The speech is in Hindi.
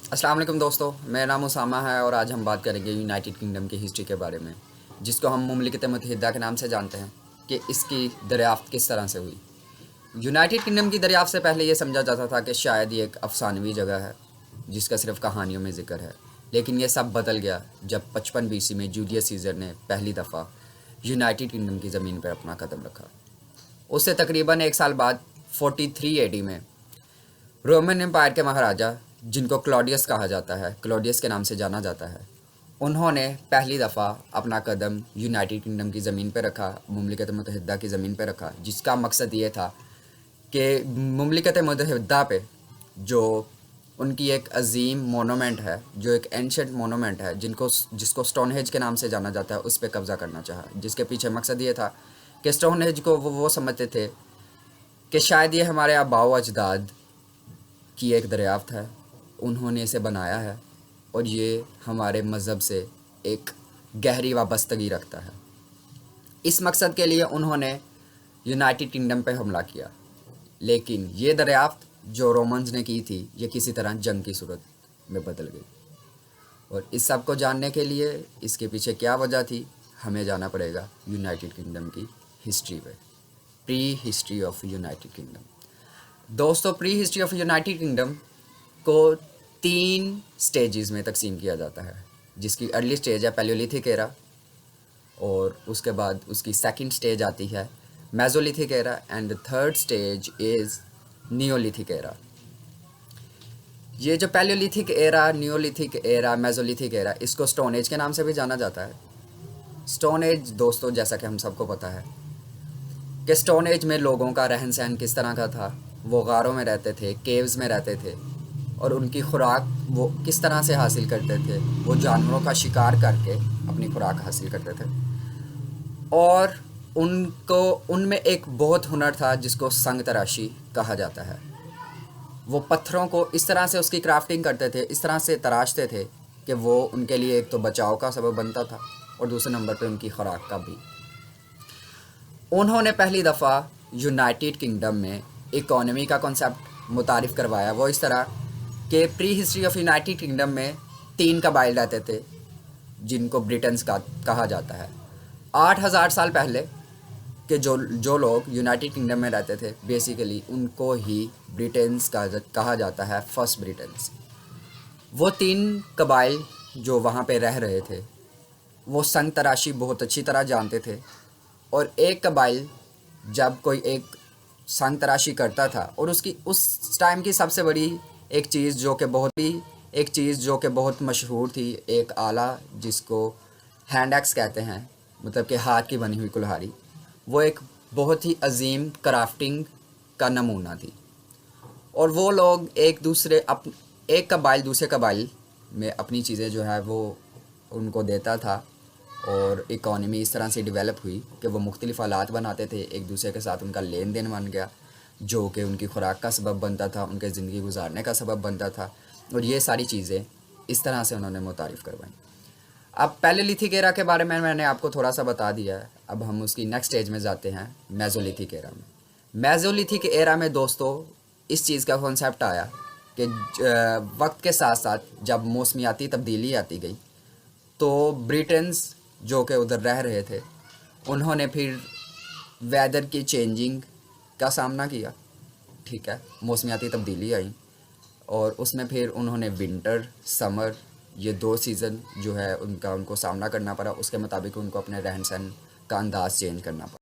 अस्सलाम वालेकुम दोस्तों, मेरा नाम उसामा है और आज हम बात करेंगे यूनाइटेड किंगडम की हिस्ट्री के बारे में, जिसको हम मुमलिकत मुत्तहिदा के नाम से जानते हैं कि इसकी दरियाफ्त किस तरह से हुई। यूनाइटेड किंगडम की दरियाफ्त से पहले ये समझा जाता था कि शायद ये एक अफसानवी जगह है जिसका सिर्फ कहानियों में ज़िक्र है, लेकिन ये सब बदल गया जब 55 बीसी में जूलियस सीज़र ने पहली दफ़ा यूनाइटेड किंगडम की ज़मीन पर अपना कदम रखा। उससे तकरीबन एक साल बाद 43 एडी में रोमन एम्पायर के महाराजा, जिनको क्लॉडियस कहा जाता है, क्लॉडियस के नाम से जाना जाता है, उन्होंने पहली दफ़ा अपना कदम यूनाइटेड किंगडम की ज़मीन पर रखा, मुमलिकत मुत्तहिदा की ज़मीन पर रखा, जिसका मकसद ये था कि मुमलिकत मुत्तहिदा पे जो उनकी एक अजीम मोनूमेंट है, जो एक एंशंट मोनूमेंट है जिसको स्टोनहेंज के नाम से जाना जाता है, उस पर कब्ज़ा करना चाहा। जिसके पीछे मकसद ये था कि स्टोनहेंज को वो समझते थे कि शायद ये हमारे आबाओ अजदाद की एक दरियाफ्त है, उन्होंने इसे बनाया है और ये हमारे मज़हब से एक गहरी वाबस्तगी रखता है। इस मकसद के लिए उन्होंने यूनाइटेड किंगडम पे हमला किया, लेकिन ये दरियाफ्त जो रोमन्स ने की थी, ये किसी तरह जंग की सूरत में बदल गई। और इस सब को जानने के लिए इसके पीछे क्या वजह थी, हमें जाना पड़ेगा यूनाइटेड किंगडम की हिस्ट्री पे, prehistory of United Kingdom. दोस्तों, prehistory of United Kingdom को 3 स्टेजेस में तकसीम किया जाता है, जिसकी अर्ली स्टेज है पैलियोलिथिक एरा, और उसके बाद उसकी सेकंड स्टेज आती है mesolithic era, and the third stage is neolithic era. ये जो paleolithic era, neolithic era, mesolithic era, इसको स्टोन एज के नाम से भी जाना जाता है। स्टोन एज दोस्तों, जैसा कि हम सबको पता है कि स्टोन एज में लोगों का रहन सहन किस तरह का था। वो गारों में रहते थे, केव्स में रहते थे, और उनकी खुराक वो किस तरह से हासिल करते थे। वो जानवरों का शिकार करके अपनी खुराक हासिल करते थे, और उनको उनमें एक बहुत हुनर था जिसको संग तराशी कहा जाता है। वो पत्थरों को इस तरह से उसकी क्राफ्टिंग करते थे, इस तरह से तराशते थे कि वो उनके लिए एक तो बचाव का सबब बनता था और दूसरे नंबर पे उनकी खुराक का भी। उन्होंने पहली दफ़ा यूनाइटेड किंगडम में इकोनॉमी का कॉन्सेप्ट मुतारिफ़ करवाया। वो इस तरह कि pre history of United kingdom में 3 कबाइल रहते थे जिनको ब्रिटेन्स का कहा जाता है। 8000 साल पहले के जो लोग यूनाइटेड किंगडम में रहते थे, बेसिकली उनको ही ब्रिटेन्स का कहा जाता है, फर्स्ट ब्रिटेन्स। वो 3 कबाइल जो वहाँ पे रह रहे थे, वो संग तराशी बहुत अच्छी तरह जानते थे, और एक कबाइल जब कोई एक संग तराशी करता था, और उसकी उस टाइम की सबसे बड़ी एक चीज़ जो कि बहुत मशहूर थी, एक आला जिसको हैंड एक्स कहते हैं, मतलब कि हाथ की बनी हुई कुल्हाड़ी, वो एक बहुत ही अजीम क्राफ्टिंग का नमूना थी। और वो लोग एक कबाइल दूसरे कबाइल में अपनी चीज़ें जो है वो उनको देता था, और इकॉनमी इस तरह से डेवलप हुई कि वो मुख्तलिफ़ आलात बनाते थे, एक दूसरे के साथ उनका लेन देन बन गया, जो कि उनकी खुराक का सबब बनता था, उनके ज़िंदगी गुजारने का सबब बनता था। और ये सारी चीज़ें इस तरह से उन्होंने मुतारिफ़ करवाई। अब पैलेलिथिक एरा के बारे में मैंने आपको थोड़ा सा बता दिया है, अब हम उसकी नेक्स्ट स्टेज में जाते हैं, मेसोलिथिक एरा में। मेसोलिथिक एरा में दोस्तों इस चीज़ का कॉन्सेप्ट आया कि वक्त के साथ साथ जब मौसमियाती तब्दीली आती गई, तो ब्रिटेन्स जो कि उधर रह रहे थे, उन्होंने फिर वेदर की चेंजिंग का सामना किया। ठीक है, मौसमियाती तब्दीली आई, और उसमें फिर उन्होंने विंटर, समर, ये 2 सीज़न जो है उनको सामना करना पड़ा। उसके मुताबिक उनको अपने रहन सहन का अंदाज़ चेंज करना पड़ा।